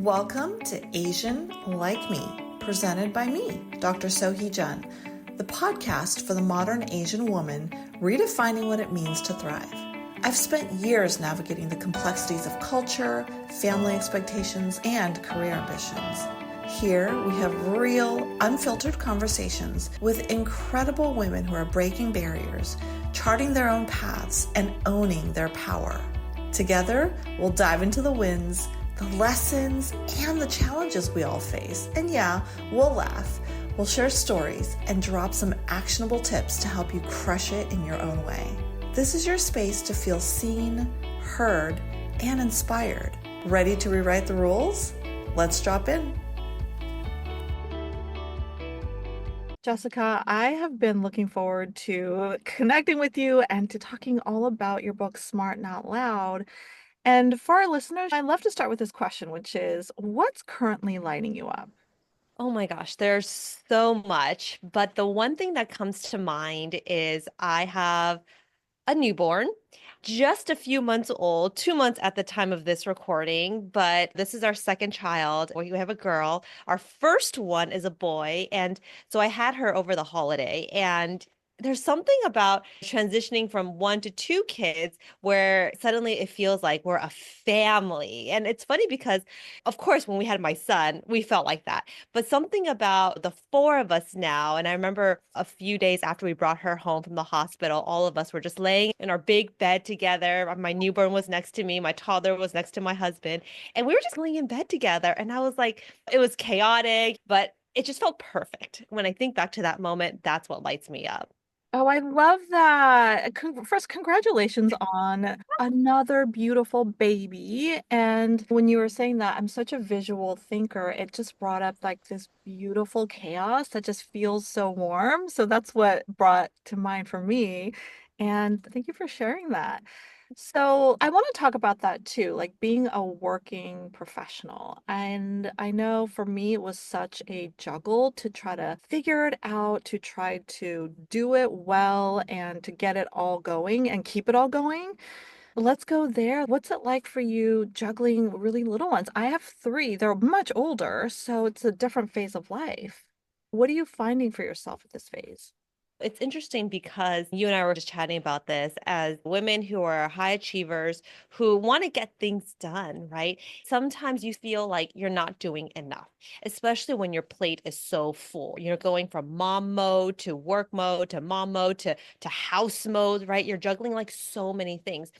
Welcome to Asian Like Me, presented by me, Dr. Sohee Jun, the podcast for the modern Asian woman redefining what it means to thrive. I've spent years navigating the complexities of culture, family expectations, and career ambitions. Here, we have real, unfiltered conversations with incredible women who are breaking barriers, charting their own paths, and owning their power. Together, we'll dive into the wins, the lessons, and the challenges we all face. And yeah, we'll laugh. We'll share stories and drop some actionable tips to help you crush it in your own way. This is your space to feel seen, heard, and inspired. Ready to rewrite the rules? Let's drop in. Jessica, I have been looking forward to connecting with you and to talking all about your book, Smart Not Loud. And for our listeners, I'd love to start with this question, which is, what's currently lighting you up? Oh my gosh, there's so much. But the one thing that comes to mind is I have a newborn, just a few months old, 2 months at the time of this recording, but this is our second child. We have a girl. Our first one is a boy. And so I had her over the holiday. And there's something about transitioning from one to two kids where suddenly it feels like we're a family. And it's funny because, of course, when we had my son, we felt like that. But something about the four of us now, and I remember a few days after we brought her home from the hospital, all of us were just laying in our big bed together. My newborn was next to me, my toddler was next to my husband, and we were just laying in bed together. And I was like, it was chaotic, but it just felt perfect. When I think back to that moment, that's what lights me up. Oh, I love that. First, congratulations on another beautiful baby. And when you were saying that, I'm such a visual thinker. It just brought up like this beautiful chaos that just feels so warm. So that's what brought to mind for me. And thank you for sharing that. So I want to talk about that too, like being a working professional. And I know for me, it was such a juggle to try to figure it out, to try to do it well and to get it all going and keep it all going. Let's go there. What's it like for you juggling really little ones? I have three. They're much older, so it's a different phase of life. What are you finding for yourself at this phase? It's interesting because you and I were just chatting about this as women who are high achievers who want to get things done, right? Sometimes you feel like you're not doing enough, especially when your plate is so full. You're going from mom mode to work mode to mom mode to house mode, right? You're juggling like so many things.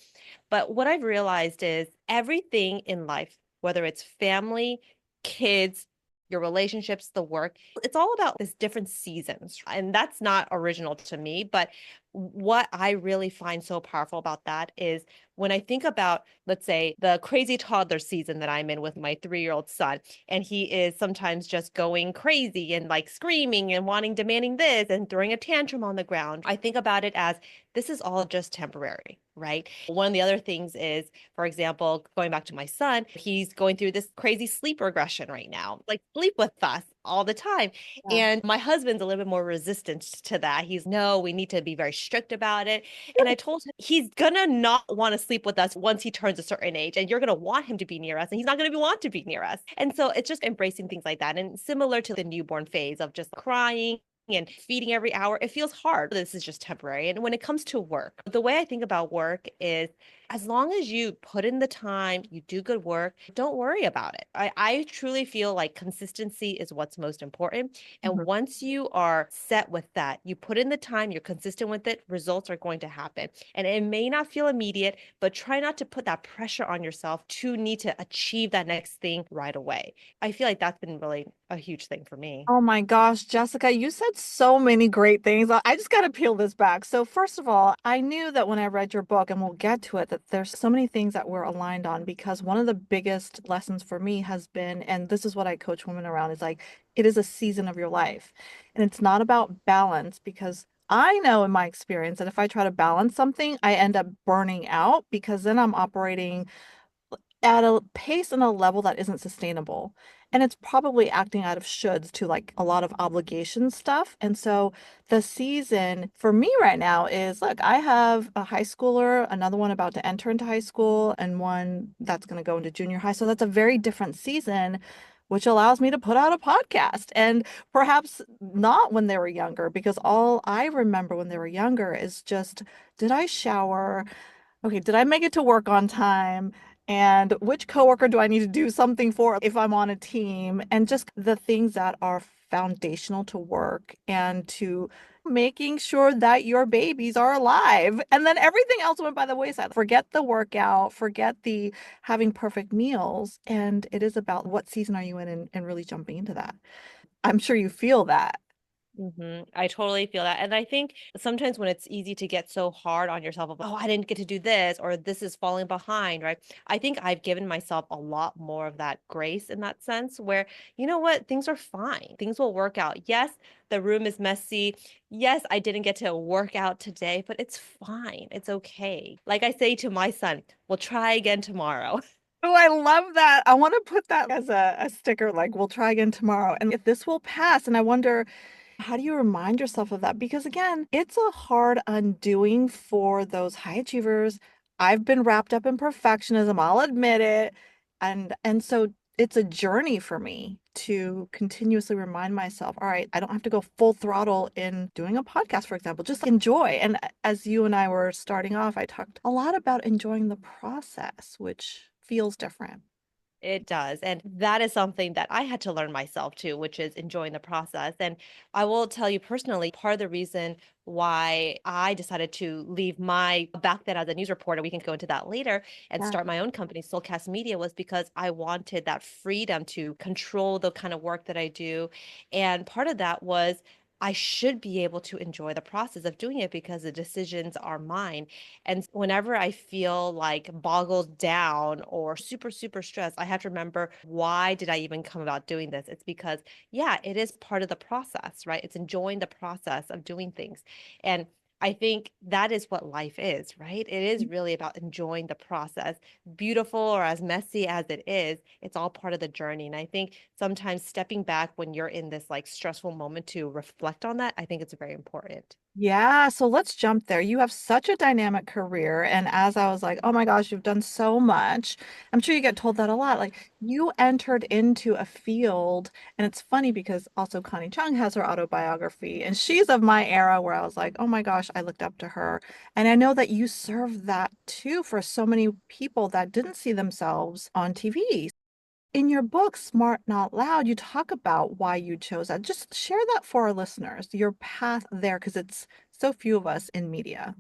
But what I've realized is everything in life, whether it's family, kids, your relationships, the work, it's all about this different seasons. And that's not original to me. But what I really find so powerful about that is when I think about, let's say, the crazy toddler season that I'm in with my 3-year-old son, and he is sometimes just going crazy and like screaming and wanting, demanding this and throwing a tantrum on the ground. I think about it as this is all just temporary, right? One of the other things is, for example, going back to my son, he's going through this crazy sleep regression right now, like sleep with us all the time. Yeah. And my husband's a little bit more resistant to that. He's, no, we need to be very strict about it. And I told him he's gonna not want to sleep with us once he turns a certain age, and you're gonna want him to be near us, and he's not gonna want to be near us. And so it's just embracing things like that. And similar to the newborn phase of just crying and feeding every hour, it feels hard. This is just temporary. And when it comes to work, the way I think about work is as long as you put in the time, you do good work, don't worry about it. I truly feel like consistency is what's most important. And Mhm. once you are set with that, you put in the time, you're consistent with it, results are going to happen. And it may not feel immediate, but try not to put that pressure on yourself to need to achieve that next thing right away. I feel like that's been really a huge thing for me. Oh my gosh, Jessica, you said so many great things. I just got to peel this back. So, first of all, I knew that when I read your book, and we'll get to it, that there's so many things that we're aligned on because one of the biggest lessons for me has been, and this is what I coach women around, is like it is a season of your life. And it's not about balance because I know in my experience that if I try to balance something, I end up burning out because then I'm operating at a pace and a level that isn't sustainable. And it's probably acting out of shoulds to like a lot of obligation stuff. And so the season for me right now is look, I have a high schooler, another one about to enter into high school, and one that's going to go into junior high. So that's a very different season, which allows me to put out a podcast. And perhaps not when they were younger, because all I remember when they were younger is just, did I shower? Okay, did I make it to work on time? And which coworker do I need to do something for if I'm on a team? And just the things that are foundational to work and to making sure that your babies are alive. And then everything else went by the wayside. Forget the workout, forget the having perfect meals. And it is about what season are you in and really jumping into that. I'm sure you feel that. I totally feel that. And I think sometimes when it's easy to get so hard on yourself of, oh, I didn't get to do this or this is falling behind, right? I think I've given myself a lot more of that grace in that sense where, you know what, things are fine. Things will work out. Yes, the room is messy. Yes, I didn't get to work out today, but it's fine. It's okay. Like I say to my son, we'll try again tomorrow. Oh, I love that. I want to put that as a sticker, like, we'll try again tomorrow. And if this will pass, and I wonder, how do you remind yourself of that? Because again, it's a hard undoing for those high achievers. I've been wrapped up in perfectionism, I'll admit it. And so it's a journey for me to continuously remind myself, all right, I don't have to go full throttle in doing a podcast, for example, just enjoy. And as you and I were starting off, I talked a lot about enjoying the process, which feels different. It does. And that is something that I had to learn myself too, which is enjoying the process. And I will tell you personally, part of the reason why I decided to leave my back then as a news reporter, we can go into that later, and Yeah. start my own company, Soulcast Media, was because I wanted that freedom to control the kind of work that I do. And part of that was I should be able to enjoy the process of doing it because the decisions are mine. And whenever I feel like boggled down or super, super stressed, I have to remember, why did I even come about doing this? It's because, yeah, it is part of the process, right? It's enjoying the process of doing things. And I think that is what life is, right? It is really about enjoying the process, beautiful or as messy as it is. It's all part of the journey. And I think sometimes stepping back when you're in this like stressful moment to reflect on that, I think it's very important. Yeah, so let's jump there. You have such a dynamic career. And as I was like, oh my gosh, you've done so much. I'm sure you get told that a lot. Like you entered into a field, and it's funny because also Connie Chung has her autobiography, and she's of my era where I was like, oh my gosh, I looked up to her. And I know that you serve that too for so many people that didn't see themselves on TV. In your book, Smart Not Loud, you talk about why you chose that. Just share that for our listeners, your path there, because it's so few of us in media.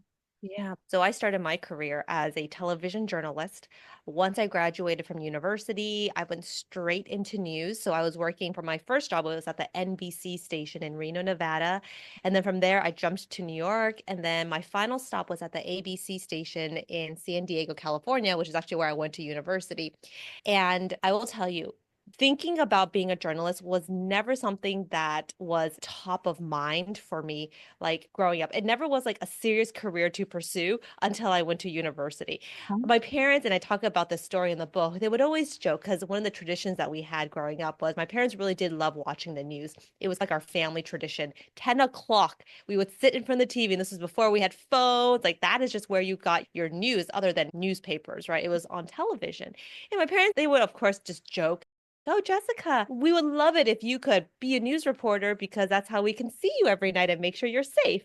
Yeah. So I started my career as a television journalist. Once I graduated from university, I went straight into news. So I was working for my first job, it was at the NBC station in Reno, Nevada. And then from there, I jumped to New York. And then my final stop was at the ABC station in San Diego, California, which is actually where I went to university. And I will tell you, thinking about being a journalist was never something that was top of mind for me like growing up. It never was like a serious career to pursue until I went to university. Huh? My parents, and I talk about this story in the book, they would always joke because one of the traditions that we had growing up was my parents really did love watching the news. It was like our family tradition. 10 o'clock, we would sit in front of the TV, and this was before we had phones. Like that is just where you got your news other than newspapers, right? It was on television. And my parents, they would, of course, just joke. Oh, Jessica, we would love it if you could be a news reporter because that's how we can see you every night and make sure you're safe.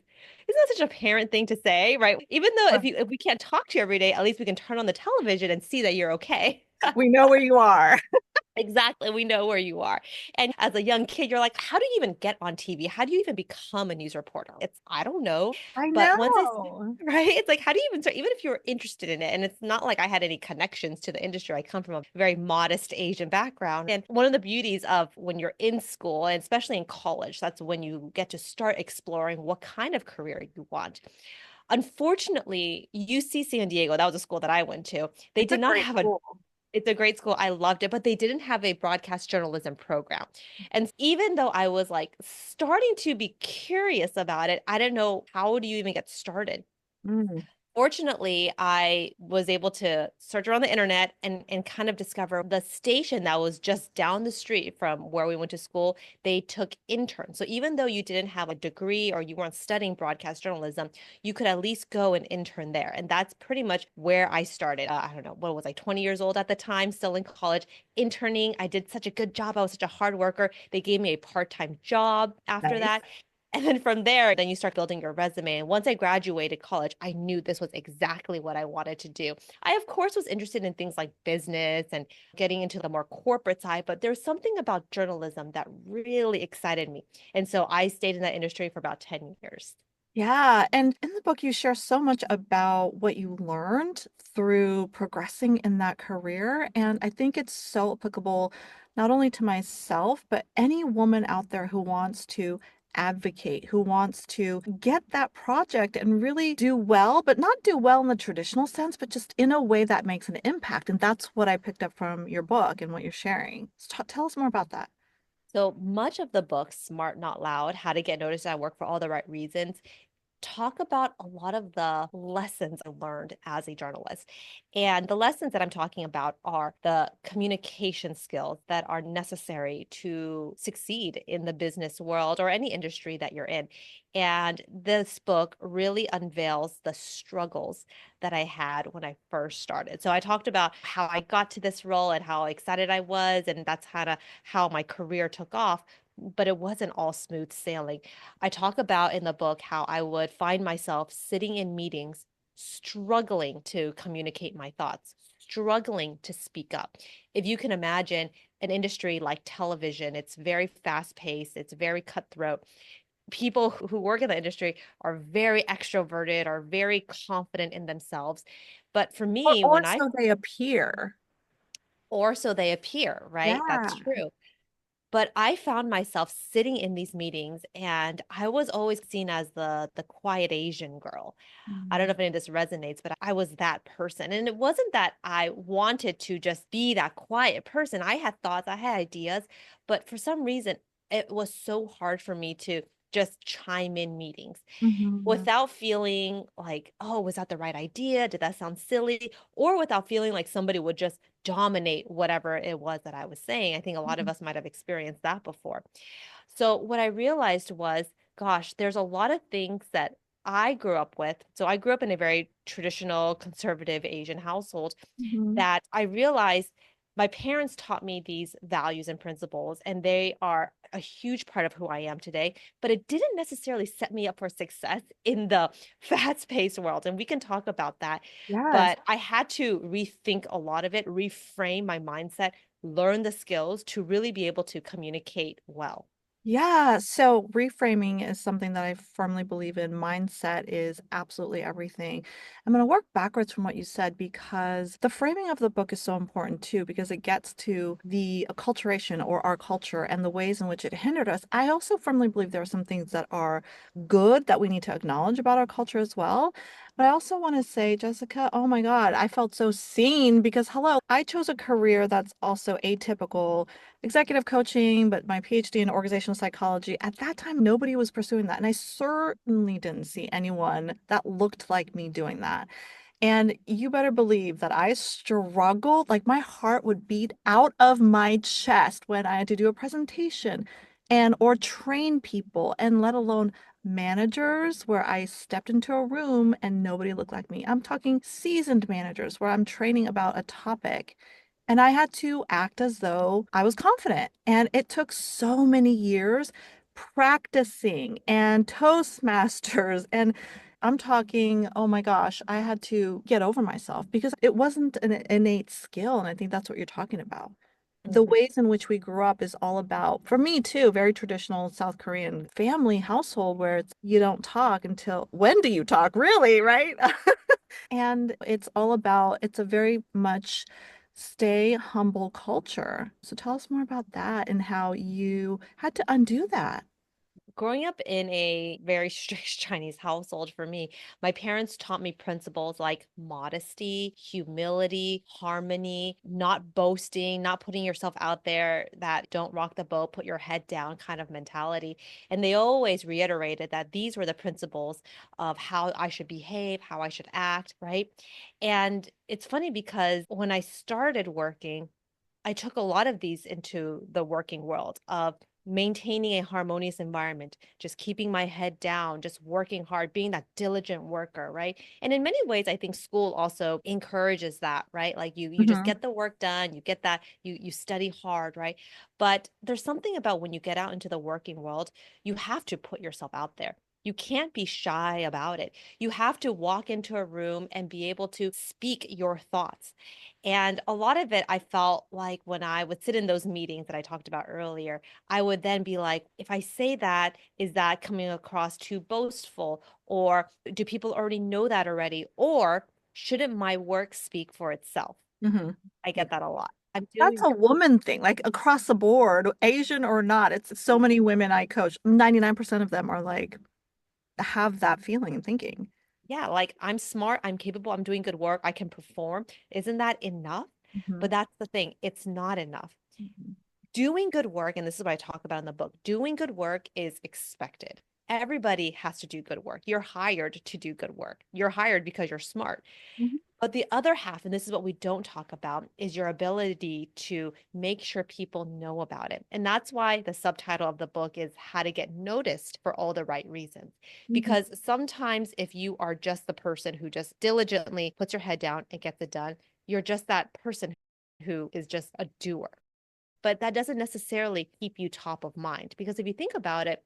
Isn't that such a parent thing to say, right? Even though if we can't talk to you every day, at least we can turn on the television and see that you're okay. We know where you are. Exactly. We know where you are. And as a young kid, you're like, how do you even get on TV? How do you even become a news reporter? It's, I don't know. I But once know. right? It's like, how do you even start, even if you're interested in it? And it's not like I had any connections to the industry. I come from a very modest Asian background. And one of the beauties of when you're in school, and especially in college, that's when you get to start exploring what kind of career you want. Unfortunately, UC San Diego, that was a school that I went to, they It's a did not great have a school. it's a great school. I loved it, but they didn't have a broadcast journalism program. And even though I was like starting to be curious about it, I didn't know how do you even get started. Mm. Fortunately, I was able to search around the internet and kind of discover the station that was just down the street from where we went to school. They took interns. So even though you didn't have a degree or you weren't studying broadcast journalism, you could at least go and intern there. And that's pretty much where I started. I don't know, what was I, 20 years old at the time, still in college, interning. I did such a good job. I was such a hard worker. They gave me a part-time job after Nice. that. And then from there, then you start building your resume. And once I graduated college, I knew this was exactly what I wanted to do. I, of course, was interested in things like business and getting into the more corporate side, but there's something about journalism that really excited me. And so I stayed in that industry for about 10 years. Yeah, and in the book, you share so much about what you learned through progressing in that career. And I think it's so applicable not only to myself, but any woman out there who wants to advocate, who wants to get that project and really do well, but not do well in the traditional sense, but just in a way that makes an impact. And that's what I picked up from your book and what you're sharing. So tell us more about that. So much of the book, Smart Not Loud, How to Get Noticed at Work for All the Right Reasons, talk about a lot of the lessons I learned as a journalist. And the lessons that I'm talking about are the communication skills that are necessary to succeed in the business world or any industry that you're in. And this book really unveils the struggles that I had when I first started. So I talked about how I got to this role and how excited I was, and that's how my career took off. But it wasn't all smooth sailing. I talk about in the book how I would find myself sitting in meetings, struggling to communicate my thoughts, struggling to speak up. If you can imagine an industry like television, it's very fast paced, it's very cutthroat. People who work in the industry are very extroverted, are very confident in themselves. But for Or, me, or when I, so they appear. or so they appear, right? That's Yeah. true. But I found myself sitting in these meetings and I was always seen as the quiet Asian girl. I don't know Mm. if any of this resonates, but I was that person. And it wasn't that I wanted to just be that quiet person. I had thoughts, I had ideas, but for some reason, it was so hard for me to just chime in meetings Mhm. without feeling like, oh, was that the right idea? Did that sound silly? Or without feeling like somebody would just dominate whatever it was that I was saying. I think a lot of Mhm. us might have experienced that before. So what I realized was, gosh, there's a lot of things that I grew up with. So I grew up in a very traditional, conservative Asian household Mhm. that I realized my parents taught me these values and principles, and they are a huge part of who I am today. But it didn't necessarily set me up for success in the fast paced world. And we can talk about that. Yes. But I had to rethink a lot of it, reframe my mindset, learn the skills to really be able to communicate well. Yeah, so reframing is something that I firmly believe in. Mindset is absolutely everything. I'm going to work backwards from what you said because the framing of the book is so important too, because it gets to the acculturation or our culture and the ways in which it hindered us. I also firmly believe there are some things that are good that we need to acknowledge about our culture as well. But I also want to say, Jessica, oh my God, I felt so seen because, hello, I chose a career that's also atypical, executive coaching, but my PhD in organizational psychology. At that time, nobody was pursuing that. And I certainly didn't see anyone that looked like me doing that. And you better believe that I struggled, like my heart would beat out of my chest when I had to do a presentation and or train people, and let alone managers where I stepped into a room and nobody looked like me. I'm talking seasoned managers where I'm training about a topic and I had to act as though I was confident. And it took so many years practicing and Toastmasters. And I'm talking, oh my gosh, I had to get over myself because it wasn't an innate skill. And I think that's what you're talking about. The Mhm. ways in which we grew up is all about, for me too, very traditional South Korean family household where it's you don't talk until when do you talk, really, right? And it's all about, it's a very much stay humble culture. So tell us more about that and how you had to undo that. Growing up in a very strict Chinese household for me, my parents taught me principles like modesty, humility, harmony, not boasting, not putting yourself out there, that don't rock the boat, put your head down kind of mentality. And they always reiterated that these were the principles of how I should behave, how I should act, right? And it's funny because when I started working, I took a lot of these into the working world of maintaining a harmonious environment, just keeping my head down, just working hard, being that diligent worker, right? And in many ways, I think school also encourages that, right? Like you just Hmm. get the work done, you get that, you study hard, right? But there's something about when you get out into the working world, you have to put yourself out there. You can't be shy about it. You have to walk into a room and be able to speak your thoughts. And a lot of it, I felt like when I would sit in those meetings that I talked about earlier, I would then be like, if I say that, is that coming across too boastful? Or do people already know that already? Or shouldn't my work speak for itself? Hmm. I Yeah. get that a lot. I'm That's doing a good. woman thing, like across the board, Asian or not. It's so many women I coach. 99% of them are like, have that feeling and thinking. Yeah, like I'm smart, I'm capable, I'm doing good work, I can perform. Isn't that enough? Hmm. But that's the thing, it's not enough. Doing good work, and this is what I talk about in the book, doing good work is expected. Everybody has to do good work. You're hired to do good work. You're hired because you're smart. Hmm. But the other half, and this is what we don't talk about, is your ability to make sure people know about it. And that's why the subtitle of the book is How to Get Noticed for All the Right Reasons. Hmm. Because sometimes if you are just the person who just diligently puts your head down and gets it done, you're just that person who is just a doer. But that doesn't necessarily keep you top of mind. Because if you think about it,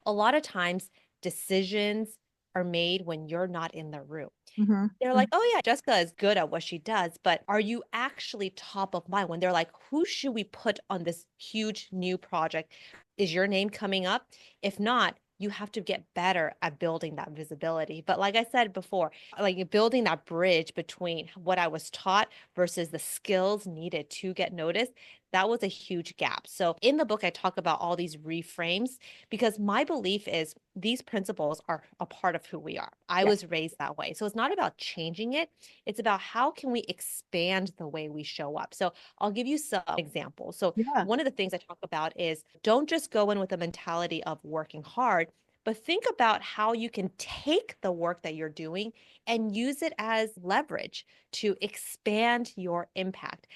a lot of times decisions are made when you're not in the room. Hmm. They're like, "Oh, yeah, Jessica is good at what she does," but are you actually top of mind when they're like, "Who should we put on this huge new project? Is your name coming up?" If not, you have to get better at building that visibility. But like I said before, like building that bridge between what I was taught versus the skills needed to get noticed, that was a huge gap. So in the book, I talk about all these reframes because my belief is these principles are a part of who we are. I Yeah. was raised that way. So it's not about changing it. It's about how can we expand the way we show up. So I'll give you some examples. So Yeah. one of the things I talk about is don't just go in with a mentality of working hard, but think about how you can take the work that you're doing and use it as leverage to expand your impact.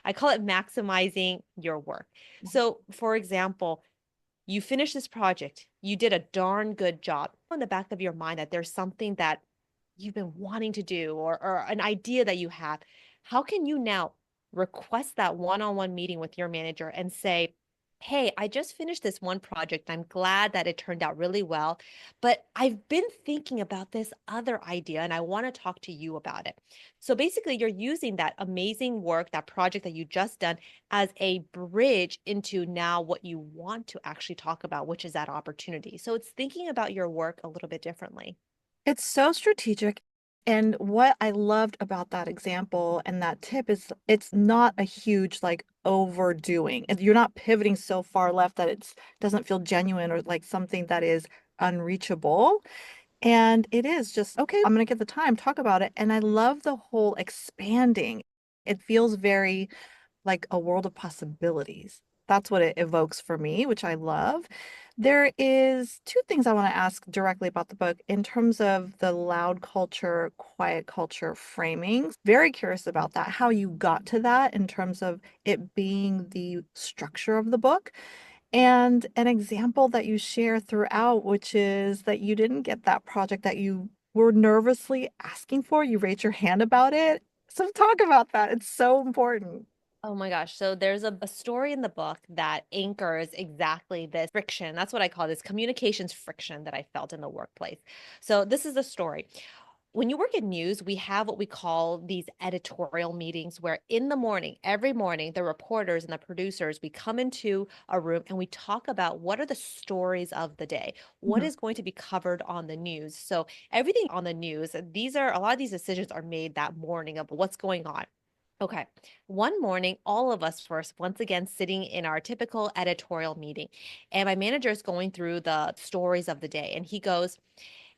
I call it maximizing your work. So, for example, you finish this project, you did a darn good job. On the back of your mind that there's something that you've been wanting to do or an idea that you have. How can you now request that one-on-one meeting with your manager and say, "Hey, I just finished this one project. I'm glad that it turned out really well, but I've been thinking about this other idea and I want to talk to you about it." So basically, you're using that amazing work, that project that you just done as a bridge into now what you want to actually talk about, which is that opportunity. So it's thinking about your work a little bit differently. It's so strategic. And what I loved about that example and that tip is it's not a huge like overdoing. And you're not pivoting so far left that it doesn't feel genuine or like something that is unreachable. And it is just, okay, I'm going to get the time, talk about it. And I love the whole expanding. It feels very like a world of possibilities. That's what it evokes for me, which I love. There is two things I want to ask directly about the book in terms of the loud culture, quiet culture framing. Very curious about that, how you got to that in terms of it being the structure of the book. And an example that you share throughout, which is that you didn't get that project that you were nervously asking for. You raised your hand about it. So talk about that. It's so important. Oh my gosh. So there's a story in the book that anchors exactly this friction. That's what I call this communications friction that I felt in the workplace. So this is the story. When you work in news, we have what we call these editorial meetings where in the morning, every morning, the reporters and the producers, we come into a room and we talk about what are the stories of the day? What Mhm. is going to be covered on the news? So everything on the news, these are a lot of these decisions are made that morning of what's going on. Okay. One morning, all of us were once again sitting in our typical editorial meeting, and my manager is going through the stories of the day, and he goes,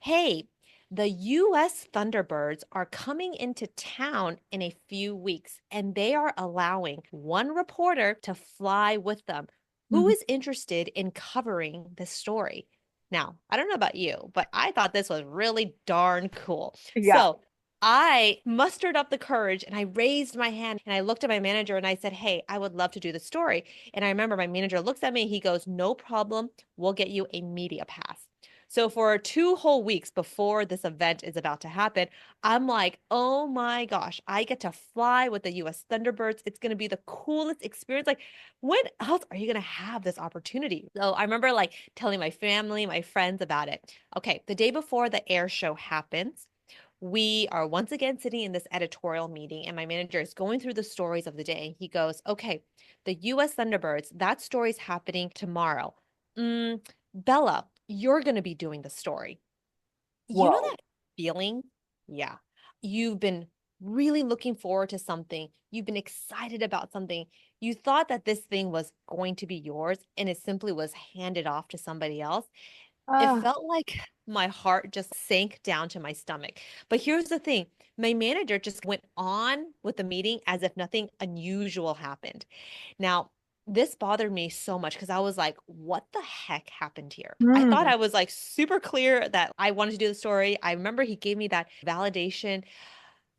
"Hey, the US Thunderbirds are coming into town in a few weeks, and they are allowing one reporter to fly with them. Who Mhm. is interested in covering this story?" Now, I don't know about you, but I thought this was really darn cool. Yeah. So I mustered up the courage and I raised my hand and I looked at my manager and I said, "Hey, I would love to do the story." And I remember my manager looks at me, he goes, "No problem. We'll get you a media pass." So for 2 whole weeks before this event is about to happen, I'm like, oh my gosh, I get to fly with the US Thunderbirds. It's going to be the coolest experience. Like, when else are you going to have this opportunity? So I remember like telling my family, my friends about it. Okay, the day before the air show happens, we are once again sitting in this editorial meeting, and my manager is going through the stories of the day. He goes, "Okay, the US Thunderbirds, that story's happening tomorrow. Mm, Bella, you're going to be doing the story." You know Whoa. that feeling? Yeah. You've been really looking forward to something. You've been excited about something. You thought that this thing was going to be yours, and it simply was handed off to somebody else. It Ah. felt like my heart just sank down to my stomach. But here's the thing, my manager just went on with the meeting as if nothing unusual happened. Now, this bothered me so much because I was like, what the heck happened here? I thought Mm. I was like super clear that I wanted to do the story. I remember he gave me that validation.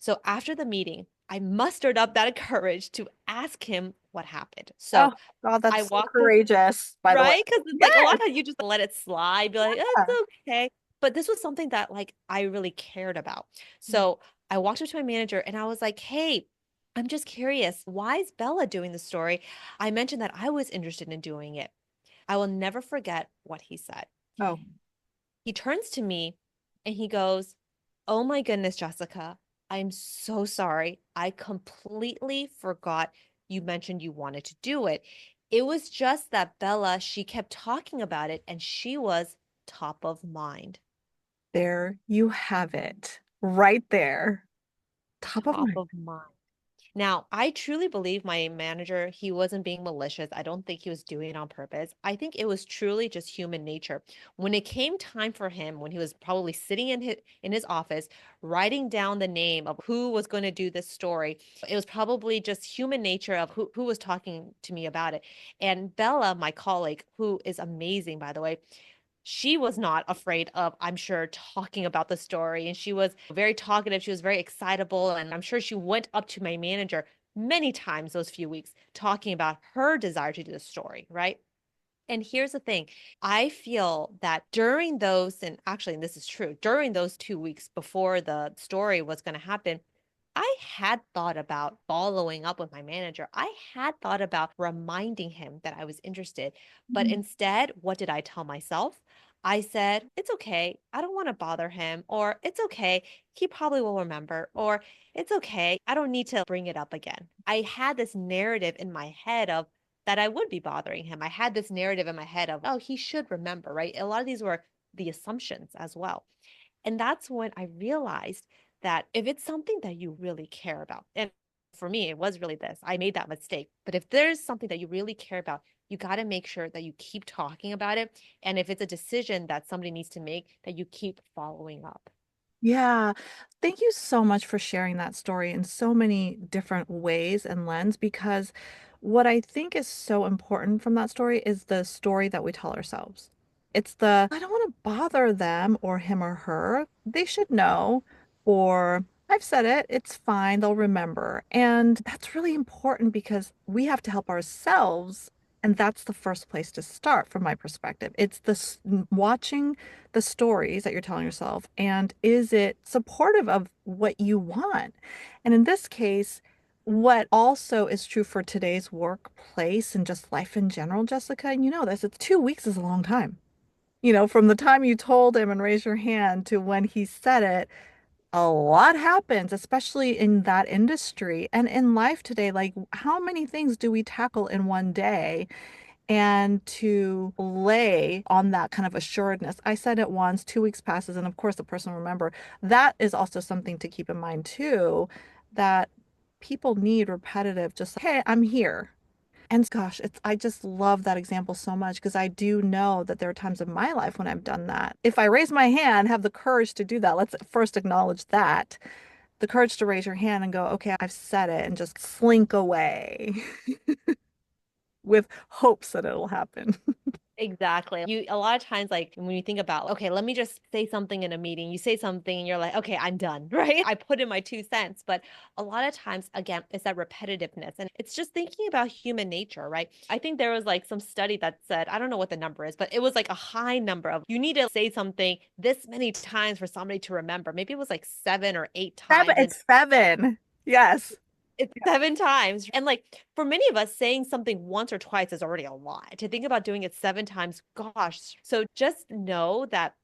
So after the meeting, I mustered up that courage to ask him what happened. Oh, So God, I that's so walked up. courageous, by the way. Right? Because it's like a lot Yes. of times you just let it slide, be like, Yeah. it's okay. But this was something that like I really cared about. So I walked up to my manager and I was like, "Hey, I'm just curious, why is Bella doing the story?" I mentioned that I was interested in doing it. I will never forget what he said. Oh, He turns to me and he goes, "Oh my goodness, Jessica, I'm so sorry. I completely forgot you mentioned you wanted to do it. It was just that Bella, she kept talking about it and she was top of mind." there you have it. Right there. Top of Top mind. of mind. Now, I truly believe my manager, he wasn't being malicious. I don't think he was doing it on purpose. I think it was truly just human nature. When it came time for him, when he was probably sitting in his office, writing down the name of who was going to do this story, it was probably just human nature of who was talking to me about it. And Bella, my colleague, who is amazing, by the way, she was not afraid of, I'm sure, talking about the story. And she was very talkative. She was very excitable. And I'm sure she went up to my manager many times those few weeks talking about her desire to do the story, right? And here's the thing, I feel that during those, and actually, and this is true, during those 2 weeks before the story was going to happen, I had thought about following up with my manager. I had thought about reminding him that I was interested. But Mhm. instead, what did I tell myself? I said, it's okay. I don't want to bother him. Or it's okay. He probably will remember. Or it's okay. I don't need to bring it up again. I had this narrative in my head of that I would be bothering him. I had this narrative in my head of, oh, he should remember, right? A lot of these were the assumptions as well. And that's when I realized that if it's something that you really care about, and for me, it was really this, I made that mistake. But if there's something that you really care about, you got to make sure that you keep talking about it. And if it's a decision that somebody needs to make, that you keep following up. Yeah. Thank you so much for sharing that story in so many different ways and lens because what I think is so important from that story is the story that we tell ourselves. It's the, I don't want to bother them or him or her. They should know. Or I've said it, it's fine, they'll remember. And that's really important because we have to help ourselves. And that's the first place to start from my perspective. It's watching the stories that you're telling yourself and is it supportive of what you want? And in this case, what also is true for today's workplace and just life in general, Jessica, and you know this, it's 2 weeks is a long time. From the time you told him and raised your hand to when he said it, a lot happens, especially in that industry and in life today. Like, how many things do we tackle in one day? And to lay on that kind of assuredness. I said it once, 2 weeks passes, and of course the person will remember. That is also something to keep in mind too, that people need repetitive, just, hey, I'm here. And gosh, I just love that example so much because I do know that there are times in my life when I've done that. If I raise my hand, have the courage to do that, let's first acknowledge that. The courage to raise your hand and go, okay, I've said it, and just slink away with hopes that it'll happen. Exactly. You a lot of times, like when you think about, okay, let me just say something in a meeting, you say something and you're like, okay, I'm done, right? I put in my 2 cents. But a lot of times, again, it's that repetitiveness. And it's just thinking about human nature, right? I think there was like some study that said, I don't know what the number is, but it was like a high number of you need to say something this many times for somebody to remember. Maybe it was like 7 or 8 times. And It's seven. Yes. it's 7 times. And like for many of us, saying something once or twice is already a lot. To think about doing it 7 times, gosh. So just know that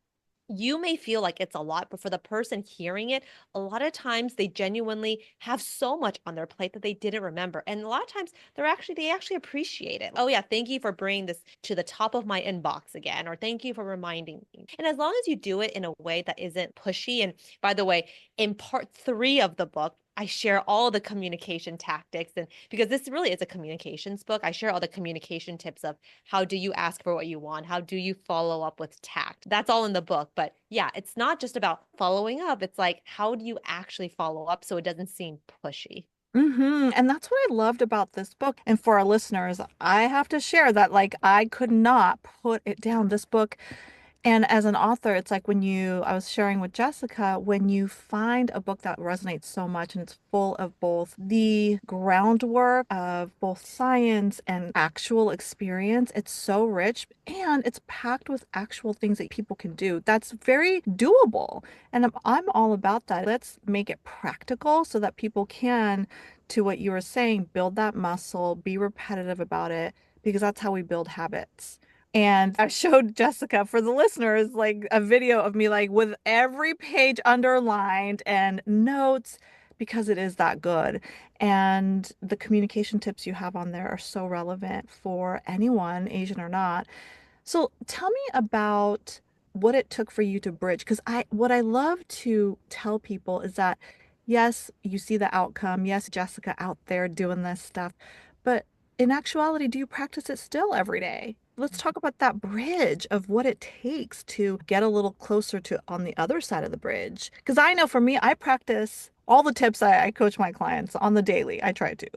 you may feel like it's a lot, but for the person hearing it, a lot of times they genuinely have so much on their plate that they didn't remember. And a lot of times they actually appreciate it. Oh yeah, thank you for bringing this to the top of my inbox again, or thank you for reminding me. And as long as you do it in a way that isn't pushy, and by the way, in part 3 of the book, I share all the communication tactics, and because this really is a communications book, I share all the communication tips of how do you ask for what you want? How do you follow up with tact? That's all in the book. But yeah, it's not just about following up. It's like, how do you actually follow up so it doesn't seem pushy? And that's what I loved about this book. And for our listeners, I have to share that, like, I could not put it down. This book, and as an author, it's like I was sharing with Jessica, when you find a book that resonates so much and it's full of both the groundwork of both science and actual experience, it's so rich and it's packed with actual things that people can do. That's very doable. And I'm all about that. Let's make it practical so that people can, to what you were saying, build that muscle, be repetitive about it, because that's how we build habits. And I showed Jessica, for the listeners, like a video of me, like with every page underlined and notes, because it is that good. And the communication tips you have on there are so relevant for anyone, Asian or not. So tell me about what it took for you to bridge. Because what I love to tell people is that, yes, you see the outcome. Yes, Jessica out there doing this stuff. But in actuality, do you practice it still every day? Let's talk about that bridge of what it takes to get a little closer to on the other side of the bridge. Because I know for me, I practice all the tips I coach my clients on the daily. I try to.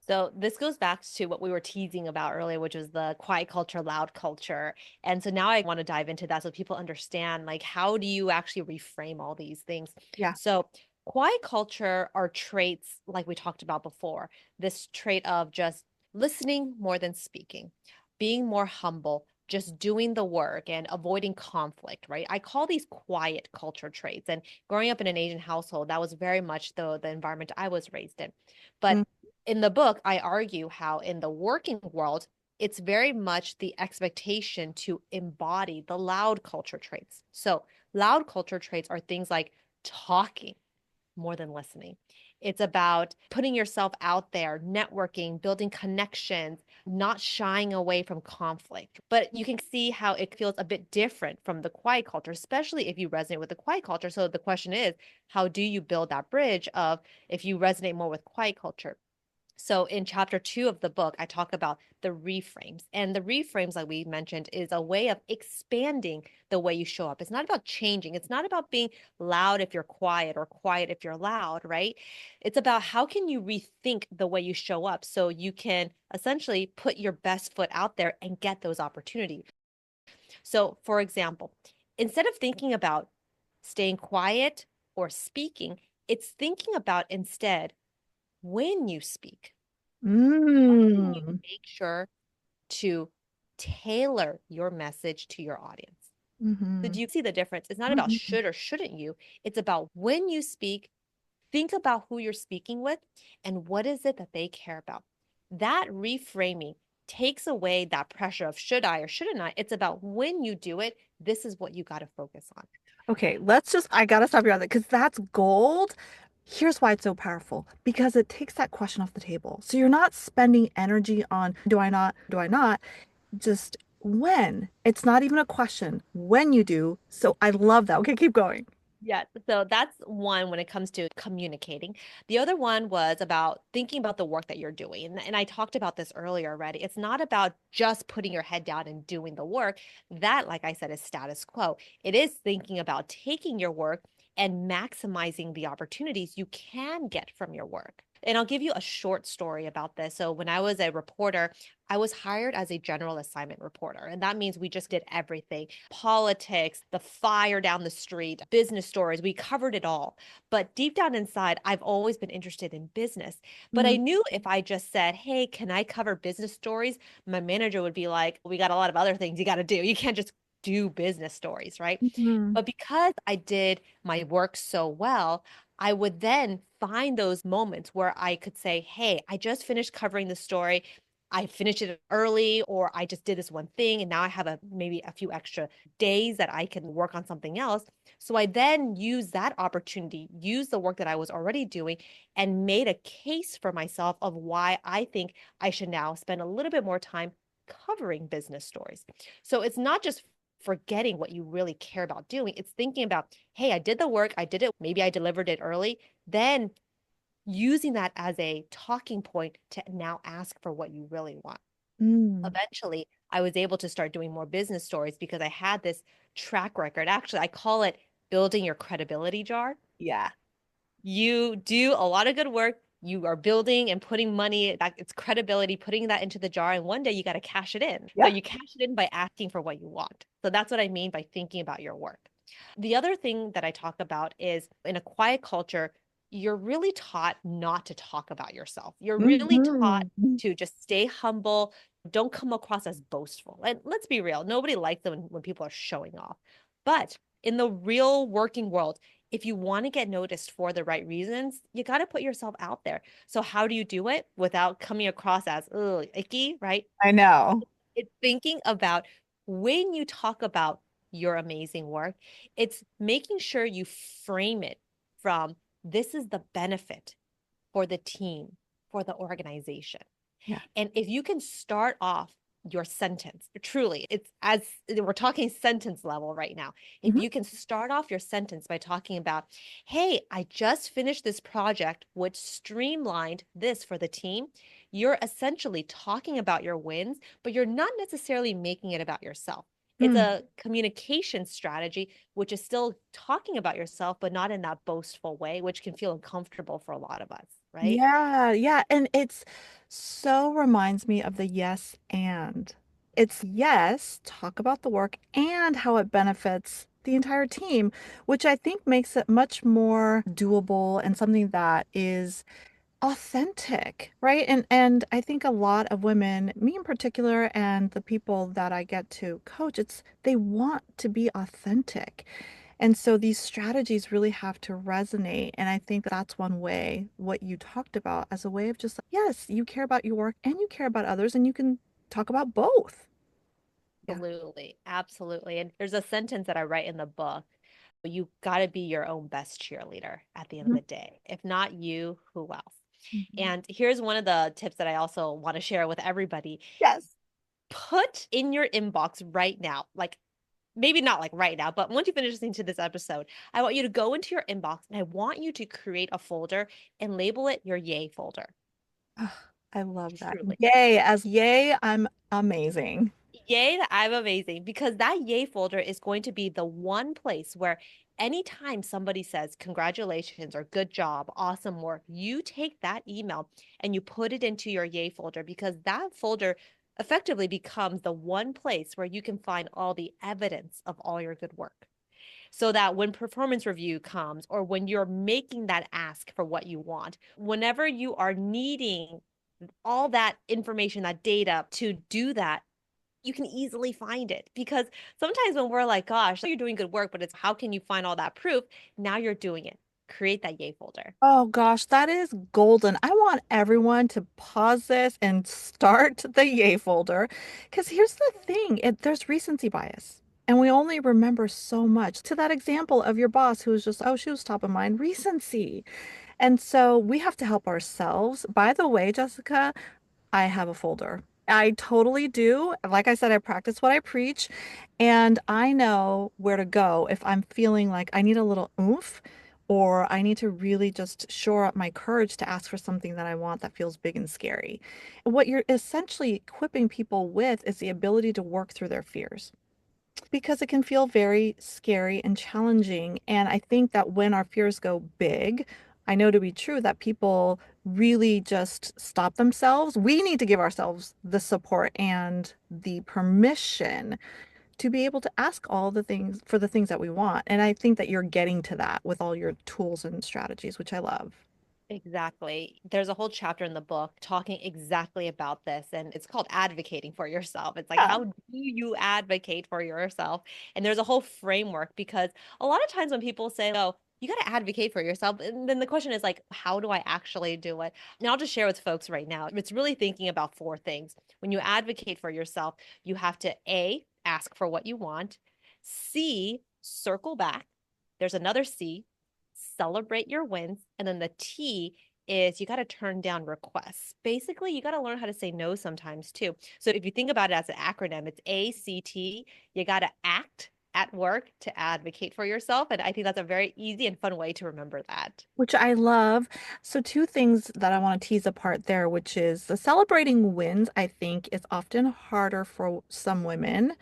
So this goes back to what we were teasing about earlier, which was the quiet culture, loud culture. And so now I want to dive into that so people understand, like, how do you actually reframe all these things? Yeah. So quiet culture are traits like we talked about before. This trait of just listening more than speaking, being more humble, just doing the work and avoiding conflict, right? I call these quiet culture traits. And growing up in an Asian household, that was very much the environment I was raised in. But Mm, in the book, I argue how in the working world, it's very much the expectation to embody the loud culture traits. So, loud culture traits are things like talking more than listening. It's about putting yourself out there, networking, building connections, not shying away from conflict. But you can see how it feels a bit different from the quiet culture, especially if you resonate with the quiet culture. So the question is, how do you build that bridge of if you resonate more with quiet culture? So in chapter 2 of the book, I talk about the reframes. And the reframes, like we mentioned, is a way of expanding the way you show up. It's not about changing. It's not about being loud if you're quiet or quiet if you're loud, right? It's about how can you rethink the way you show up so you can essentially put your best foot out there and get those opportunities. So, for example, instead of thinking about staying quiet or speaking, it's thinking about instead when you speak, how can you mm, make sure to tailor your message to your audience? So, hmm do you see the difference? It's not about hmm should or shouldn't you, it's about when you speak, think about who you're speaking with and what is it that they care about. That reframing takes away that pressure of should I or shouldn't I. It's about when you do it, this is what you got to focus on. Okay, I gotta stop you on that because that's gold. Here's why it's so powerful because it takes that question off the table. So you're not spending energy on do I not, do I not? Just when. It's not even a question. When you do. So I love that. Okay, keep going. Yeah, so that's one when it comes to communicating. The other one was about thinking about the work that you're doing. And I talked about this earlier already. It's not about just putting your head down and doing the work. That, like I said, is status quo. It is thinking about taking your work and maximizing the opportunities you can get from your work. And I'll give you a short story about this. So, when I was a reporter, I was hired as a general assignment reporter. And that means we just did everything: politics, the fire down the street, business stories. We covered it all. But deep down inside, I've always been interested in business. But I knew if I just said, hey, can I cover business stories? My manager would be like, we got a lot of other things you got to do. You can't just do business stories, right? Mhm. But because I did my work so well, I would then find those moments where I could say, hey, I just finished covering the story. I finished it early, or I just did this one thing, and now I have maybe a few extra days that I can work on something else. So I then use that opportunity, use the work that I was already doing, and made a case for myself of why I think I should now spend a little bit more time covering business stories. So it's not just forgetting what you really care about doing. It's thinking about, hey, I did the work, I did it, maybe I delivered it early. Then using that as a talking point to now ask for what you really want. Mm. Eventually, I was able to start doing more business stories because I had this track record. Actually, I call it building your credibility jar. Yeah. You do a lot of good work. You are building and putting money, that it's credibility, putting that into the jar, and one day you got to cash it in. So Yep. you cash it in by asking for what you want. So that's what I mean by thinking about your work. The other thing that I talk about is in a quiet culture, you're really taught not to talk about yourself. You're really taught Mhm. to just stay humble, don't come across as boastful. And let's be real, nobody likes it when people are showing off. But in the real working world, if you want to get noticed for the right reasons, you got to put yourself out there. So how do you do it without coming across as ugh, icky, right? I know. It's thinking about when you talk about your amazing work, it's making sure you frame it from this is the benefit for the team, for the organization. Yeah. And if you can start off your sentence, truly, it's as we're talking sentence level right now. If Mhm. you can start off your sentence by talking about, hey, I just finished this project which streamlined this for the team, you're essentially talking about your wins, but you're not necessarily making it about yourself. It's Mm. a communication strategy, which is still talking about yourself, but not in that boastful way, which can feel uncomfortable for a lot of us, right? Yeah, yeah. And it's so reminds me of the yes and. It's yes, talk about the work and how it benefits the entire team, which I think makes it much more doable and something that is authentic, right? And I think a lot of women, me in particular, and the people that I get to coach, it's they want to be authentic. And so these strategies really have to resonate. And I think that's one way, what you talked about as a way of just, yes, you care about your work and you care about others, and you can talk about both. Yeah. Absolutely. Absolutely. And there's a sentence that I write in the book. You got to be your own best cheerleader at the end of Mhm. the day. If not you, who else? Mhm. And here's one of the tips that I also want to share with everybody. Yes. Put in your inbox right now, like maybe not like right now, but once you finish listening to this episode, I want you to go into your inbox and I want you to create a folder and label it your yay folder. Ugh, I love that. Truly. Yay, as yay, I'm amazing. Yay, I'm amazing because that yay folder is going to be the one place where anytime somebody says congratulations or good job, awesome work, you take that email and you put it into your yay folder because that folder effectively becomes the one place where you can find all the evidence of all your good work. So that when performance review comes or when you're making that ask for what you want, whenever you are needing all that information, that data to do that, you can easily find it because sometimes when we're like, gosh, you're doing good work, but it's how can you find all that proof? Now you're doing it. Create that yay folder. Oh gosh, that is golden. I want everyone to pause this and start the yay folder. Because here's the thing, there's recency bias. And we only remember so much. To that example of your boss who was just, oh, she was top of mind, recency. And so we have to help ourselves. By the way, Jessica, I have a folder. I totally do. Like I said, I practice what I preach, and I know where to go if I'm feeling like I need a little oomph or I need to really just shore up my courage to ask for something that I want that feels big and scary. What you're essentially equipping people with is the ability to work through their fears because it can feel very scary and challenging. And I think that when our fears go big, I know to be true that people really just stop themselves. We need to give ourselves the support and the permission to be able to ask all the things for the things that we want. And I think that you're getting to that with all your tools and strategies, which I love. Exactly. There's a whole chapter in the book talking exactly about this, and it's called advocating for yourself. It's like, Yeah. how do you advocate for yourself? And there's a whole framework because a lot of times when people say, oh, you got to advocate for yourself, and then the question is like, how do I actually do it? And I'll just share with folks right now. It's really thinking about four things. When you advocate for yourself, you have to A, ask for what you want, C, circle back. There's another C, celebrate your wins. And then the T is you got to turn down requests. Basically, you got to learn how to say no sometimes too. So if you think about it as an acronym, it's ACT. You got to act at work to advocate for yourself. And I think that's a very easy and fun way to remember that. Which I love. So, two things that I want to tease apart there, which is the celebrating wins, I think, is often harder for some women.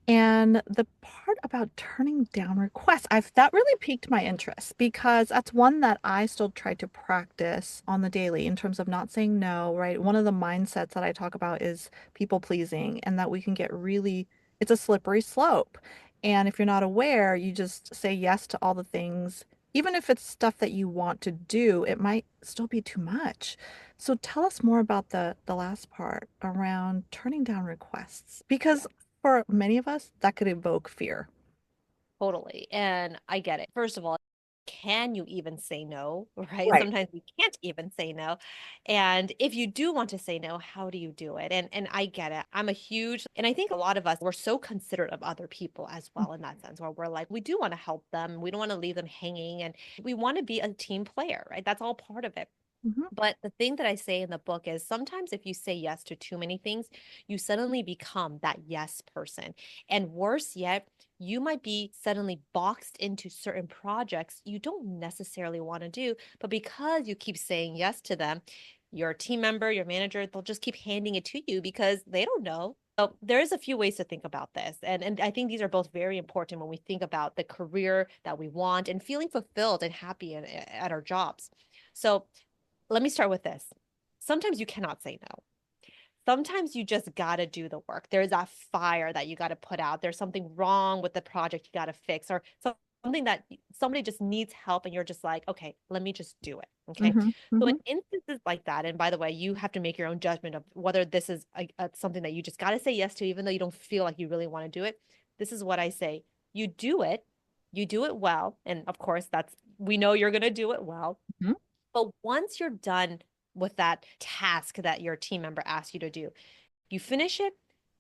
And the part about turning down requests, I've that really piqued my interest because that's one that I still try to practice on the daily in terms of not saying no, right? One of the mindsets that I talk about is people pleasing and that we can get really, it's a slippery slope. And if you're not aware, you just say yes to all the things. Even if it's stuff that you want to do, it might still be too much. So tell us more about the last part around turning down requests because for many of us, that could evoke fear. Totally. And I get it. First of all, can you even say no? Right? Right. Sometimes we can't even say no. And if you do want to say no, how do you do it? And I get it. I'm a huge and I think a lot of us we're so considerate of other people as well in that sense where we're like we do want to help them. We don't want to leave them hanging and we want to be a team player, right? That's all part of it. Mhm. But the thing that I say in the book is sometimes if you say yes to too many things, you suddenly become that yes person. And worse yet, you might be suddenly boxed into certain projects you don't necessarily want to do. But because you keep saying yes to them, your team member, your manager, they'll just keep handing it to you because they don't know. So there's a few ways to think about this. And I think these are both very important when we think about the career that we want and feeling fulfilled and happy at our jobs. So let me start with this. Sometimes you cannot say no. Sometimes you just got to do the work. There's that fire that you got to put out. There's something wrong with the project you got to fix, or something that somebody just needs help, and you're just like, okay, let me just do it. Okay. Mhm. So, in Mhm. instances like that, and by the way, you have to make your own judgment of whether this is something that you just got to say yes to, even though you don't feel like you really want to do it. This is what I say you do it well. And of course, we know you're going to do it well. Mhm. But once you're done with that task that your team member asks you to do, you finish it,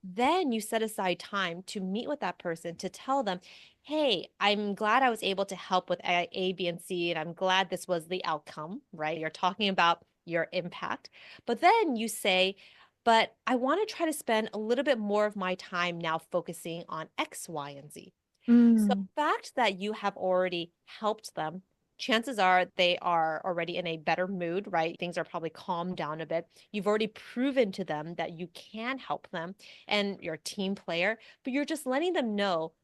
then you set aside time to meet with that person to tell them, hey, I'm glad I was able to help with A, B, and C, and I'm glad this was the outcome, right? You're talking about your impact. But then you say, but I want to try to spend a little bit more of my time now focusing on X, Y, and Z. So Mm. the fact that you have already helped them, chances are they are already in a better mood, right? Things are probably calmed down a bit. You've already proven to them that you can help them and you're a team player, but you're just letting them know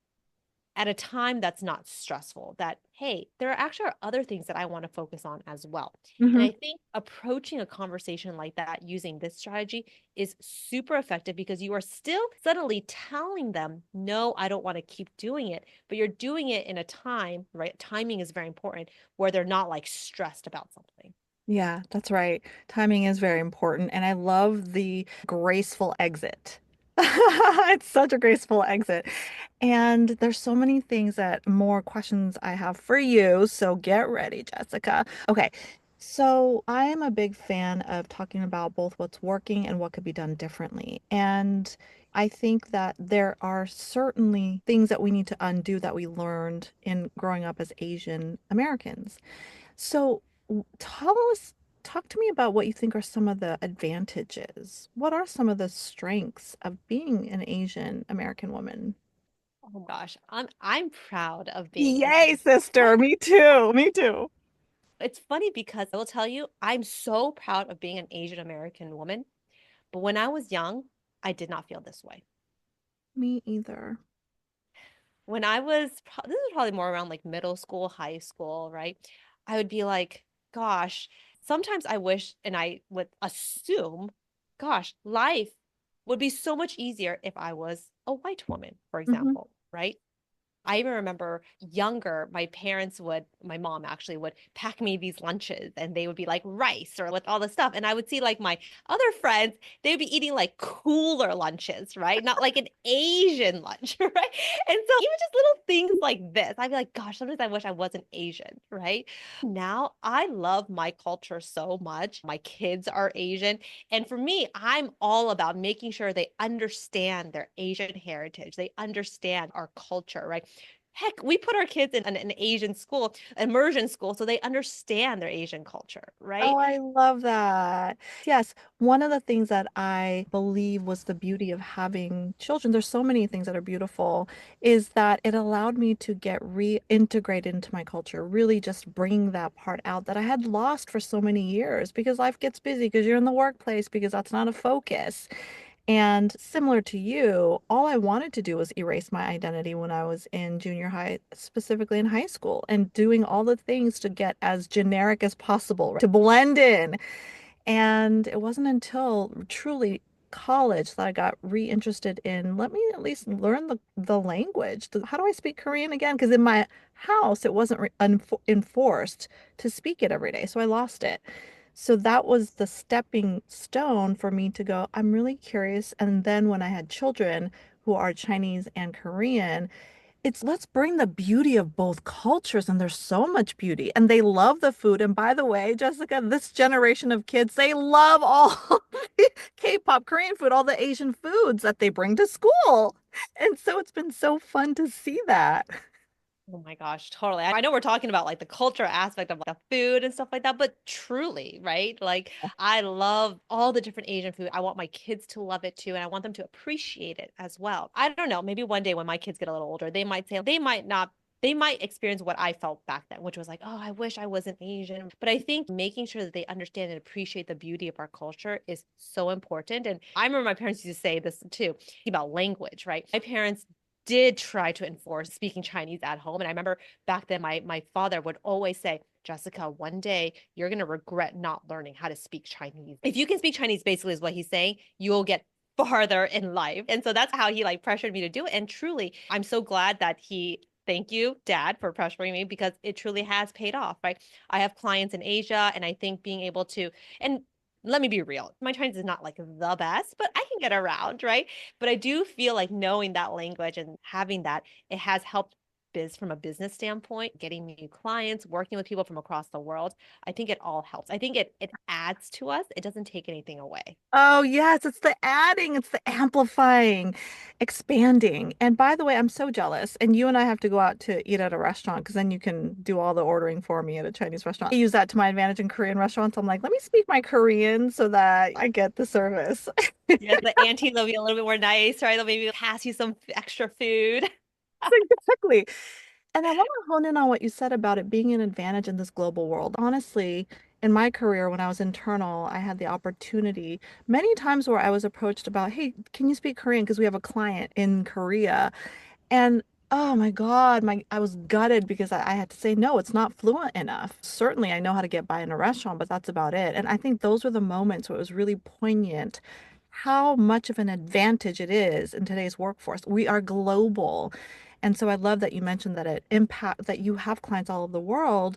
at a time that's not stressful that hey there are actually other things that I want to focus on as well. And Mhm. I think approaching a conversation like that using this strategy is super effective because you are still suddenly telling them no, I don't want to keep doing it, but you're doing it in a time, right? Timing is very important, where they're not like stressed about something. Yeah, that's right. Timing is very important. And I love the graceful exit. It's such a graceful exit. And there's so many things that more questions I have for you. So get ready, Jessica. Okay. So I am a big fan of talking about both what's working and what could be done differently. And I think that there are certainly things that we need to undo that we learned in growing up as Asian Americans. So tell us Talk to me about what you think are some of the advantages. What are some of the strengths of being an Asian American woman? Oh gosh, I'm proud of being an Yay, Asian. sister. Me too. Me too. It's funny because I will tell you, I'm so proud of being an Asian American woman. But when I was young, I did not feel this way. Me either. When I was, this is probably more around like middle school, high school, right? I would be like, gosh, sometimes I wish and I would assume, gosh, life would be so much easier if I was a white woman, for Hmm. example, right? I even remember younger, my mom actually would pack me these lunches and they would be like rice or with all this stuff. And I would see like my other friends, they would be eating like cooler lunches, right? Not like an Asian lunch, right? And so even just little things like this, I'd be like, gosh, sometimes I wish I wasn't Asian, right? Now I love my culture so much. My kids are Asian. And for me, I'm all about making sure they understand their Asian heritage. They understand our culture, right? Heck, we put our kids in an Asian school, immersion school, so they understand their Asian culture, right? Oh, I love that. Yes, one of the things that I believe was the beauty of having children, there's so many things that are beautiful, is that it allowed me to get reintegrated into my culture, really just bringing that part out that I had lost for so many years because life gets busy, because you're in the workplace, because that's not a focus. And similar to you, all I wanted to do was erase my identity when I was in junior high, specifically in high school, and doing all the things to get as generic as possible, to blend in. And it wasn't until truly college that I got reinterested in, let me at least learn the language. How do I speak Korean again? Because in my house, it wasn't enforced to speak it every day. So I lost it. So that was the stepping stone for me to go, I'm really curious. And then when I had children who are Chinese and Korean, it's let's bring the beauty of both cultures, and there's so much beauty, and they love the food. And by the way, Jessica, this generation of kids, they love all the K-pop, Korean food, all the Asian foods that they bring to school. And so it's been so fun to see that. Oh my gosh, totally. I know we're talking about like the culture aspect of like the food and stuff like that, but truly, right? Like I love all the different Asian food. I want my kids to love it too, and I want them to appreciate it as well. I don't know, maybe one day when my kids get a little older, they might say they might not they might experience what I felt back then, which was like, oh, I wish I wasn't Asian. But I think making sure that they understand and appreciate the beauty of our culture is so important. And I remember my parents used to say this too about language, right? My parents did try to enforce speaking Chinese at home. And I remember back then my father would always say, Jessica, one day you're going to regret not learning how to speak Chinese. If you can speak Chinese, basically is what he's saying, you will get farther in life. And so that's how he like pressured me to do it. And truly, I'm so glad that thank you, Dad, for pressuring me because it truly has paid off, right? I have clients in Asia, and I think being able to, and let me be real, my Chinese is not like the best, but I can get around, right? But I do feel like knowing that language and having that, it has helped from a business standpoint, getting new clients, working with people from across the world. I think it all helps. I think it adds to us. It doesn't take anything away. Oh, yes, it's the adding, it's the amplifying, expanding. And by the way, I'm so jealous. And you and I have to go out to eat at a restaurant because then you can do all the ordering for me at a Chinese restaurant. I use that to my advantage in Korean restaurants. I'm like, let me speak my Korean so that I get the service. Yes, the aunties will be a little bit more nice, right? They'll maybe pass you some extra food. Exactly. And I want to hone in on what you said about it being an advantage in this global world. Honestly, in my career, when I was internal, I had the opportunity many times where I was approached about, hey, can you speak Korean? Because we have a client in Korea. And oh my God, I was gutted because I had to say, no, it's not fluent enough. Certainly, I know how to get by in a restaurant, but that's about it. And I think those were the moments where it was really poignant how much of an advantage it is in today's workforce. We are global. And so I love that you mentioned that it impact that you have clients all over the world.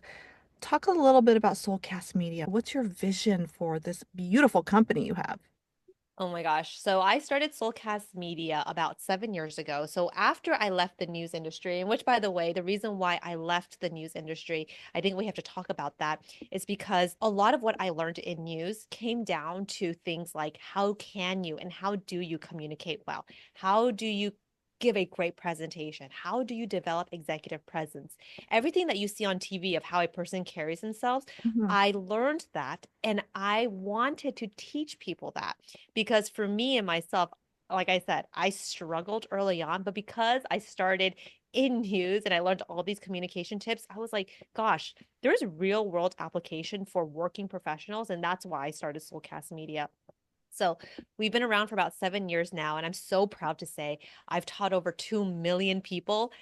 Talk a little bit about Soulcast Media. What's your vision for this beautiful company you have? Oh my gosh. So I started Soulcast Media about 7 years ago. So after I left the news industry, and which, by the way, the reason why I left the news industry, I think we have to talk about that, is because a lot of what I learned in news came down to things like how can you and how do you communicate well? How do you give a great presentation? How do you develop executive presence? Everything that you see on TV of how a person carries themselves, Mhm. I learned that and I wanted to teach people that because for me and myself, like I said, I struggled early on, but because I started in news and I learned all these communication tips, I was like, gosh, there's real world application for working professionals. And that's why I started Soulcast Media. So we've been around for about 7 years now, and I'm so proud to say I've taught over 2 million people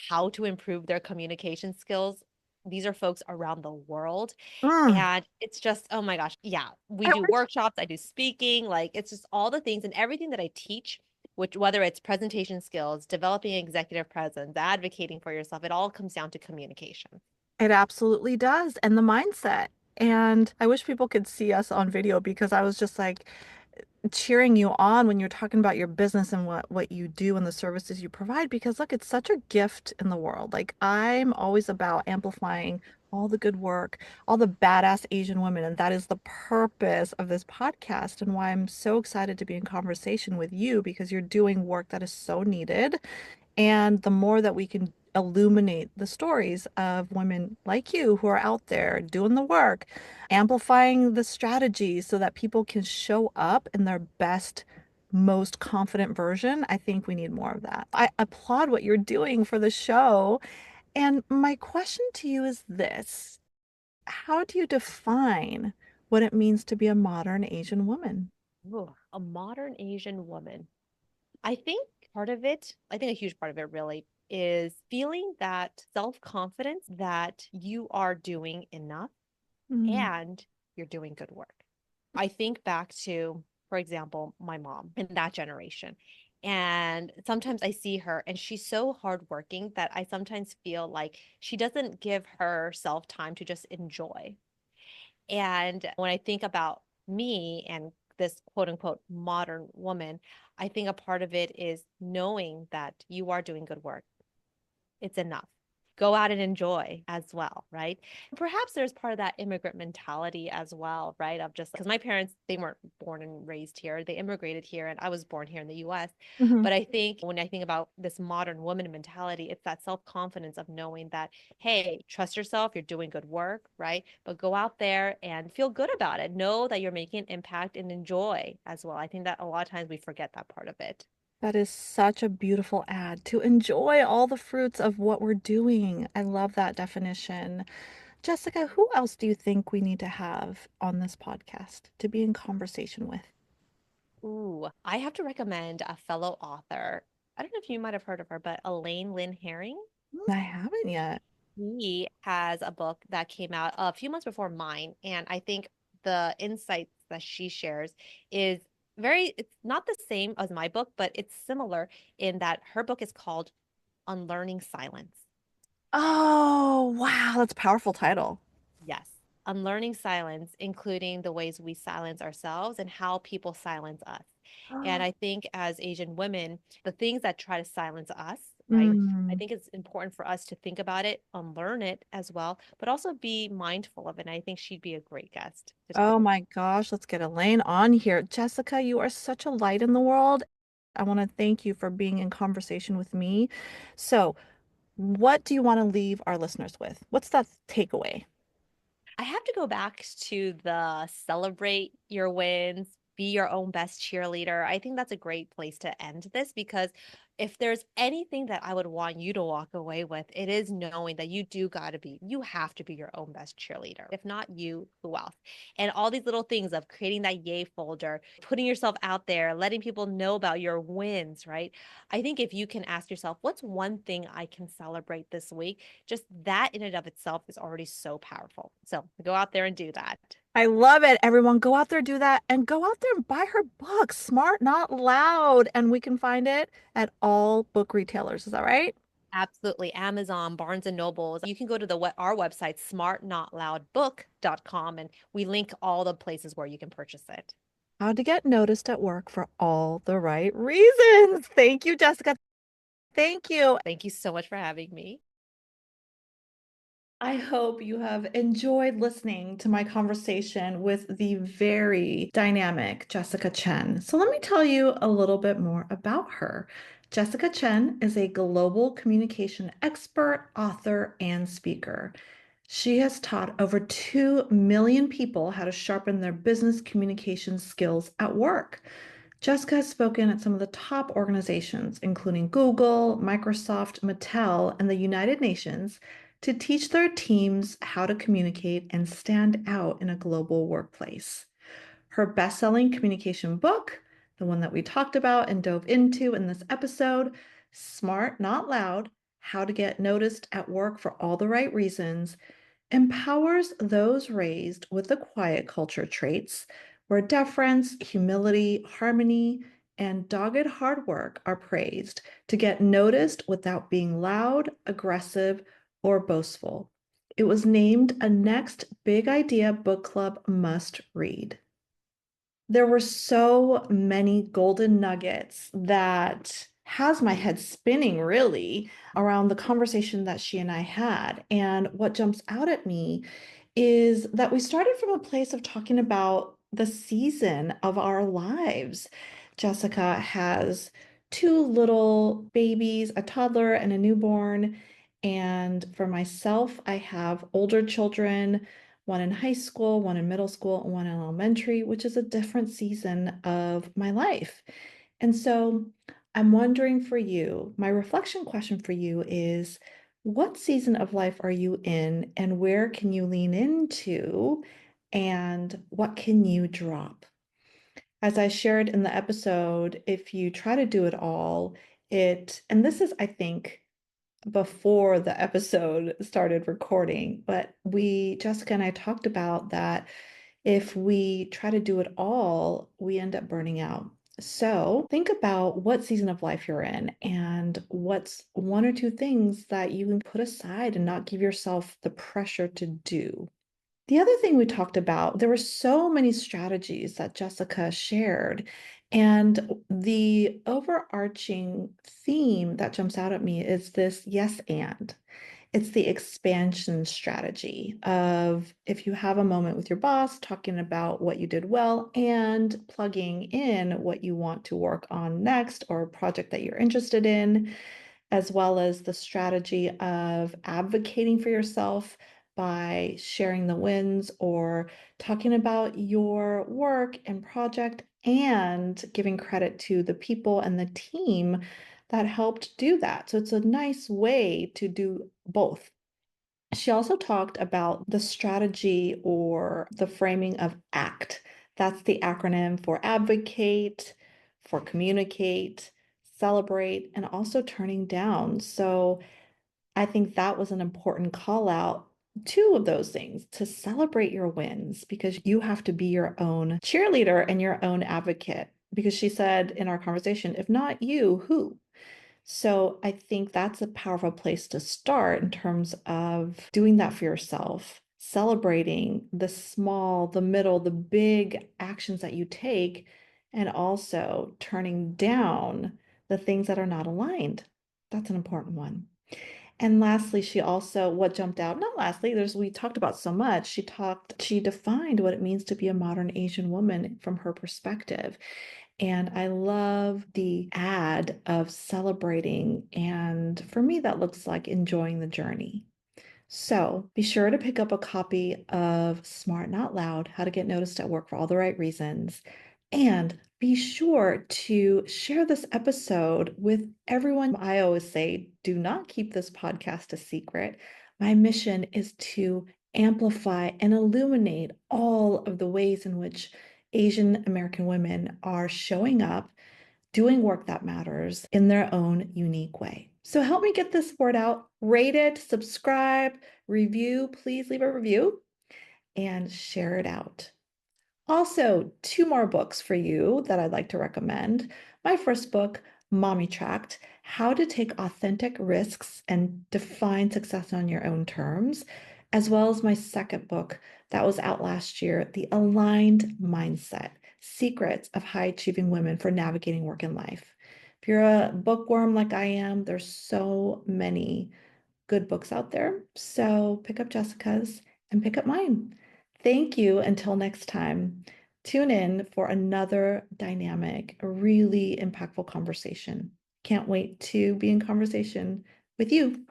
how to improve their communication skills. These are folks around the world. Mm. And it's just, oh my gosh, yeah, we I do wish workshops, I do speaking, like it's just all the things and everything that I teach, which whether it's presentation skills, developing executive presence, advocating for yourself, it all comes down to communication. it absolutely does. And the mindset. And I wish people could see us on video because I was just like cheering you on when you're talking about your business and what you do and the services you provide because look, it's such a gift in the world. Like I'm always about amplifying all the good work, all the badass Asian women, and that is the purpose of this podcast and why I'm so excited to be in conversation with you because you're doing work that is so needed. And the more that we can illuminate the stories of women like you who are out there doing the work, amplifying the strategies so that people can show up in their best, most confident version, I think we need more of that. I applaud what you're doing for the show. And my question to you is this: how do you define what it means to be a modern Asian woman? Ooh, a modern Asian woman. I think part of it, I think a huge part of it really is feeling that self confidence that you are doing enough Mm. and you're doing good work. I think back to, for example, my mom in that generation. And sometimes I see her and she's so hardworking that I sometimes feel like she doesn't give herself time to just enjoy. And when I think about me and this quote unquote modern woman, I think a part of it is knowing that you are doing good work. It's enough. Go out and enjoy as well, right? Perhaps there's part of that immigrant mentality as well, right? Of just because my parents, they weren't born and raised here. They immigrated here and I was born here in the US. Mhm. But I think when I think about this modern woman mentality, it's that self-confidence of knowing that, hey, trust yourself, you're doing good work, right? But go out there and feel good about it. Know that you're making an impact and enjoy as well. I think that a lot of times we forget that part of it. That is such a beautiful ad to enjoy all the fruits of what we're doing. I love that definition. Jessica, who else do you think we need to have on this podcast to be in conversation with? Ooh, I have to recommend a fellow author. I don't know if you might have heard of her, but Elaine Lynn Herring. I haven't yet. He has a book that came out a few months before mine, and I think the insights that she shares is it's not the same as my book, but it's similar in that her book is called Unlearning Silence. Oh, wow, that's a powerful title. Yes. Unlearning silence, including the ways we silence ourselves and how people silence us. And I think as Asian women, the things that try to silence us, right? I Mm. think it's important for us to think about it, unlearn it as well, but also be mindful of it. And I think she'd be a great guest to talk Oh about. my gosh, let's get Elaine on here. Jessica, you are such a light in the world. I want to thank you for being in conversation with me. So, what do you want to leave our listeners with? What's that takeaway? I have to go back to the celebrate your wins, be your own best cheerleader. I think that's a great place to end this because if there's anything that I would want you to walk away with, it is knowing that you have to be your own best cheerleader. If not you, who else? And all these little things of creating that yay folder, putting yourself out there, letting people know about your wins, right? I think if you can ask yourself, what's one thing I can celebrate this week? Just that in and of itself is already so powerful. So go out there and do that. I love it. Everyone, go out there, do that, and go out there and buy her book, Smart Not Loud. And we can find it at all book retailers. Is that right? Absolutely. Amazon, Barnes and Nobles. You can go to our website, smartnotloudbook.com, and we link all the places where you can purchase it. How to get noticed at work for all the right reasons. Thank you, Jessica. Thank you. Thank you so much for having me. I hope you have enjoyed listening to my conversation with the very dynamic Jessica Chen. So, let me tell you a little bit more about her. Jessica Chen is a global communication expert, author, and speaker. She has taught over 2 million people how to sharpen their business communication skills at work. Jessica has spoken at some of the top organizations, including Google, Microsoft, Mattel, and the United Nations, to teach their teams how to communicate and stand out in a global workplace. Her best-selling communication book, the one that we talked about and dove into in this episode, Smart Not Loud: How to Get Noticed at Work for All the Right Reasons, empowers those raised with the quiet culture traits where deference, humility, harmony, and dogged hard work are praised to get noticed without being loud, aggressive, or boastful. It was named a Next Big Idea Book Club must read. There were so many golden nuggets that has my head spinning really around the conversation that she and I had. And what jumps out at me is that we started from a place of talking about the season of our lives. Jessica has 2 little babies, a toddler and a newborn. And for myself, I have older children, one in high school, one in middle school, and one in elementary, which is a different season of my life. And so I'm wondering for you, my reflection question for you is, what season of life are you in, and where can you lean into, and what can you drop? As I shared in the episode, if you try to do it all, and this is, I think, before the episode started recording, but Jessica and I talked about that if we try to do it all, we end up burning out. So think about what season of life you're in and what's 1 or 2 things that you can put aside and not give yourself the pressure to do. The other thing we talked about, there were so many strategies that Jessica shared. And the overarching theme that jumps out at me is this yes and. It's the expansion strategy of if you have a moment with your boss, talking about what you did well and plugging in what you want to work on next or a project that you're interested in, as well as the strategy of advocating for yourself by sharing the wins or talking about your work and project and giving credit to the people and the team that helped do that. So it's a nice way to do both. She also talked about the strategy or the framing of ACT. That's the acronym for advocate, for communicate, celebrate, and also turning down. So I think that was an important call out. 2 of those things to celebrate your wins because you have to be your own cheerleader and your own advocate. Because she said in our conversation, if not you, who? So I think that's a powerful place to start in terms of doing that for yourself, celebrating the small, the middle, the big actions that you take, and also turning down the things that are not aligned. That's an important one. And lastly, what jumped out, not lastly, we talked about so much. She defined what it means to be a modern Asian woman from her perspective. And I love the ad of celebrating. And for me, that looks like enjoying the journey. So be sure to pick up a copy of Smart Not Loud: How to Get Noticed at Work for All the Right Reasons. And be sure to share this episode with everyone. I always say, do not keep this podcast a secret. My mission is to amplify and illuminate all of the ways in which Asian American women are showing up, doing work that matters in their own unique way. So help me get this word out. Rate it, subscribe, review. Please leave a review and share it out. Also, 2 more books for you that I'd like to recommend. My first book, Mommy Tracked: How to Take Authentic Risks and Define Success on Your Own Terms, as well as my second book that was out last year, The Aligned Mindset: Secrets of High Achieving Women for Navigating Work and Life. If you're a bookworm like I am, there's so many good books out there. So pick up Jessica's and pick up mine. Thank you. Until next time, tune in for another dynamic, really impactful conversation. can't wait to be in conversation with you.